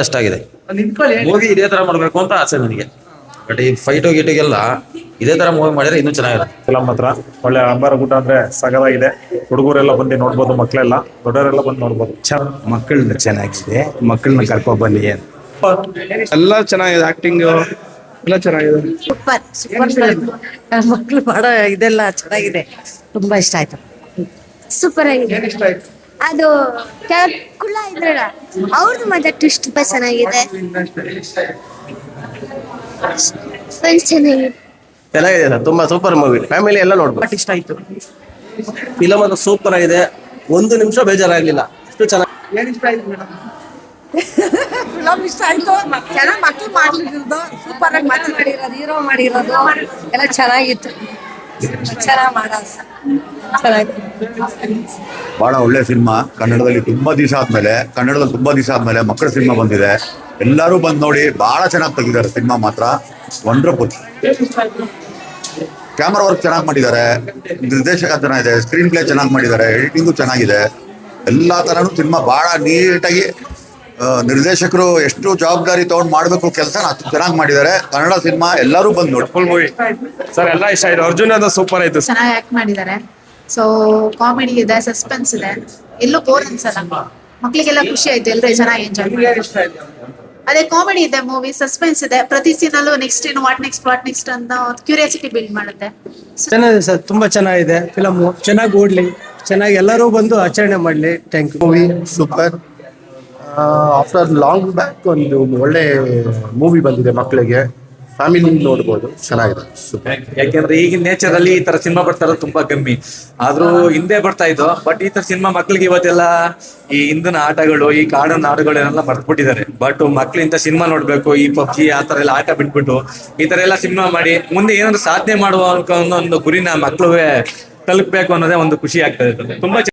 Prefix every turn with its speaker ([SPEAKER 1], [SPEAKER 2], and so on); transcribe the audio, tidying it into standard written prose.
[SPEAKER 1] ಇಷ್ಟ ಆಗಿದೆ. ಮೂವಿ ಇದೇ ತರ ಮಾಡ್ಬೇಕು ಅಂತ ಆಸೆ ನನಗೆ. ಬಟ್ ಈ ಫೈಟು ಗೀಟಿಗೆಲ್ಲ ಇದೇ ತರ ಮೂವಿ ಮಾಡಿದ್ರೆ ಇನ್ನೂ ಚೆನ್ನಾಗಿರುತ್ತೆ.
[SPEAKER 2] ಫಿಲಮ್ ಹತ್ರ ಒಳ್ಳೆ ಅಂಬಾರ ಗುಡ್ಡ ಅಂದ್ರೆ ಸಗದಾಗಿದೆ. ಹುಡುಗರೆಲ್ಲ ಬಂದು ನೋಡ್ಬೋದು, ಮಕ್ಕಳೆಲ್ಲ ದೊಡ್ಡವರೆಲ್ಲ ಬಂದು ನೋಡ್ಬೋದು.
[SPEAKER 3] ಮಕ್ಕಳನ್ನ ಚೆನ್ನಾಗಿದೆ, ಮಕ್ಕಳನ್ನ ಕರ್ಕೊ ಬನ್ನಿ.
[SPEAKER 4] ಎಲ್ಲ ಚೆನ್ನಾಗಿದೆ, ಆಕ್ಟಿಂಗ್ ಎಲ್ಲ ಚೆನ್ನಾಗಿದೆ.
[SPEAKER 5] ಸೂಪರ್ ಸೂಪರ್ ಮಕ್ಕಳು ಮಾಡೋ ಇದೆಲ್ಲ ಚೆನ್ನಾಗಿದೆ, ತುಂಬಾ ಇಷ್ಟ ಆಯ್ತು.
[SPEAKER 6] ಸೂಪರ್ ಆಗಿದೆ. ಅದು ಕುಳ್ಳ ಇದ್ರಲ್ಲ ಅವ್ರದ್ದು ಮತ್ತೆ ಟ್ವಿಸ್ಟ್ ತುಂಬಾ ಚೆನ್ನಾಗಿದೆ. ಫ್ರೆಂಡ್ಸ್ ಚೆನ್ನಾಗಿದೆ.
[SPEAKER 7] ಚೆನ್ನಾಗಿದೆ ಸರ್, ತುಂಬಾ ಸೂಪರ್ ಮೂವಿ, ಫ್ಯಾಮಿಲಿ ಎಲ್ಲ ನೋಡ್ಬೋದು.
[SPEAKER 5] ಇಷ್ಟ ಆಯ್ತು.
[SPEAKER 7] ಫಿಲಮ್ ಅದು ಸೂಪರ್ ಆಗಿದೆ, ಒಂದು ನಿಮಿಷ ಬೇಜಾರಾಗ್ಲಿಲ್ಲ, ಅಷ್ಟು ಚೆನ್ನಾಗಿ.
[SPEAKER 5] ಫಿಲಮ್ ಇಷ್ಟ ಆಯ್ತು, ಚೆನ್ನಾಗಿ ಮಕ್ಕಳು ಮಾಡ್ಲಿದ್ದು ಸೂಪರ್ ಆಗಿ ಮಾತಾಡಿರೋದು, ಹೀರೋ ಮಾಡಿರೋದು ಎಲ್ಲ ಚೆನ್ನಾಗಿತ್ತು. ಚೆನ್ನಾಗಿ ಮಾಡೋದು ಚೆನ್ನಾಗಿ.
[SPEAKER 8] ಬಹಳ ಒಳ್ಳೆ ಸಿನಿಮಾ. ಕನ್ನಡದಲ್ಲಿ ತುಂಬಾ ದಿವಸ ಆದ್ಮೇಲೆ ಮಕ್ಕಳ ಸಿನಿಮಾ ಬಂದಿದೆ. ಎಲ್ಲರೂ ಬಂದು ನೋಡಿ, ಬಹಳ ಚೆನ್ನಾಗಿ ತೆಗಿದ್ದಾರೆ ಸಿನಿಮಾ. ಮಾತ್ರ ವಂಡರ್ಫುಲ್. ಕ್ಯಾಮರಾ ವರ್ಕ್ ಚೆನ್ನಾಗಿ ಮಾಡಿದ್ದಾರೆ, ನಿರ್ದೇಶಕ ಚೆನ್ನಾಗಿದೆ, ಸ್ಕ್ರೀನ್ ಪ್ಲೇ ಚೆನ್ನಾಗಿ ಮಾಡಿದ್ದಾರೆ, ಎಡಿಟಿಂಗು ಚೆನ್ನಾಗಿದೆ. ಎಲ್ಲಾ ತರನು ಸಿನಿಮಾ ಬಹಳ ನೀಟಾಗಿ ನಿರ್ದೇಶಕರು ಎಷ್ಟು ಜವಾಬ್ದಾರಿ ತಗೊಂಡು ಮಾಡ್ಬೇಕು ಕೆಲಸ ಅಷ್ಟು ಚೆನ್ನಾಗಿ ಮಾಡಿದ್ದಾರೆ. ಕನ್ನಡ ಸಿನಿಮಾ ಎಲ್ಲರೂ ಬಂದು ನೋಡಿ.
[SPEAKER 2] ಫುಲ್ ಮೂವಿ ಸರ್, ಎಲ್ಲ ಇಷ್ಟ ಆಯ್ತು. ಅರ್ಜುನ್ ಅದು ಸೂಪರ್ ಆಯ್ತು.
[SPEAKER 9] ಚೆನ್ನಾಗಿ ಆಕ್ಟ್ ಮಾಡಿದ್ದಾರೆ. ಸೊ ಕಾಮಿಡಿ ಇದೆ, ಸಸ್ಪೆನ್ಸ್ ಇದೆ, ಎಲ್ಲೂ ಬೋರ್ ಅನ್ಸಲ್ಲ. ಮಕ್ಳಿಗೆಲ್ಲ ಖುಷಿ ಆಯ್ತು, ಎಲ್ಲರೂ ಚೆನ್ನಾಗಿ ಎಂಜಾಯ್ ಮಾಡಿದ್ದಾರೆ. ಅದೇ ಕಾಮಿಡಿ ಇದೆ, ಮೂವಿ ಸಸ್ಪೆನ್ಸ್ ಇದೆ. ಪ್ರತಿ ಸೀನಲ್ಲೂ ನೆಕ್ಸ್ಟ್ ಏನು, ವಾಟ್ ನೆಕ್ಸ್ಟ್ ಅಂತ ಕ್ಯೂರಿಯಾಸಿಟಿ ಬಿಲ್ಡ್ ಮಾಡುತ್ತೆ.
[SPEAKER 3] ಚೆನ್ನಾಗಿದೆ ಸರ್, ತುಂಬಾ ಚೆನ್ನಾಗಿದೆ ಫಿಲಮ್. ಚೆನ್ನಾಗಿ ಓಡ್ಲಿ, ಚೆನ್ನಾಗಿ ಎಲ್ಲರೂ ಬಂದು ಆಚರಣೆ ಮಾಡ್ಲಿ. Thank you.
[SPEAKER 4] Movie super. After long back ಒಂದು ಒಳ್ಳೆ ಮೂವಿ ಬಂದಿದೆ, ಮಕ್ಕಳಿಗೆ ಫ್ಯಾಮಿಲಿ ನೋಡ್ಬೋದು, ಚೆನ್ನಾಗಿದೆ.
[SPEAKER 1] ಯಾಕೆಂದ್ರೆ ಈಗಿನ ನೇಚರ್ ಅಲ್ಲಿ ಈ ತರ ಸಿನಿಮಾ ಬರ್ತಾ ಇರೋದು ತುಂಬಾ ಕಮ್ಮಿ. ಆದ್ರೂ ಹಿಂದೆ ಬರ್ತಾ ಇದ್ದು, ಬಟ್ ಈ ತರ ಸಿನಿಮಾ ಮಕ್ಳಿಗೆ ಇವತ್ತೆಲ್ಲ ಈ ಹಿಂದಿನ ಆಟಗಳು, ಈ ಕಾಡಿನ ಆಟಗಳನ್ನೆಲ್ಲ ಮರ್ತ್ಬಿಟ್ಟಿದ್ದಾರೆ. ಬಟ್ ಮಕ್ಳು ಇಂಥ ಸಿನಿಮಾ ನೋಡ್ಬೇಕು, ಈ ಪಬ್ಜಿ ಆ ತರ ಎಲ್ಲ ಆಟ ಬಿಟ್ಬಿಟ್ಟು ಈ ತರ ಎಲ್ಲ ಸಿನಿಮಾ ಮಾಡಿ ಮುಂದೆ ಏನಾದ್ರು ಸಾಧನೆ ಮಾಡುವ ಒಂದು ಗುರಿನ ಮಕ್ಳು ತಲುಪಬೇಕು ಅನ್ನೋದೇ ಒಂದು ಖುಷಿ ಆಗ್ತಾ ಇದೆ. ತುಂಬಾ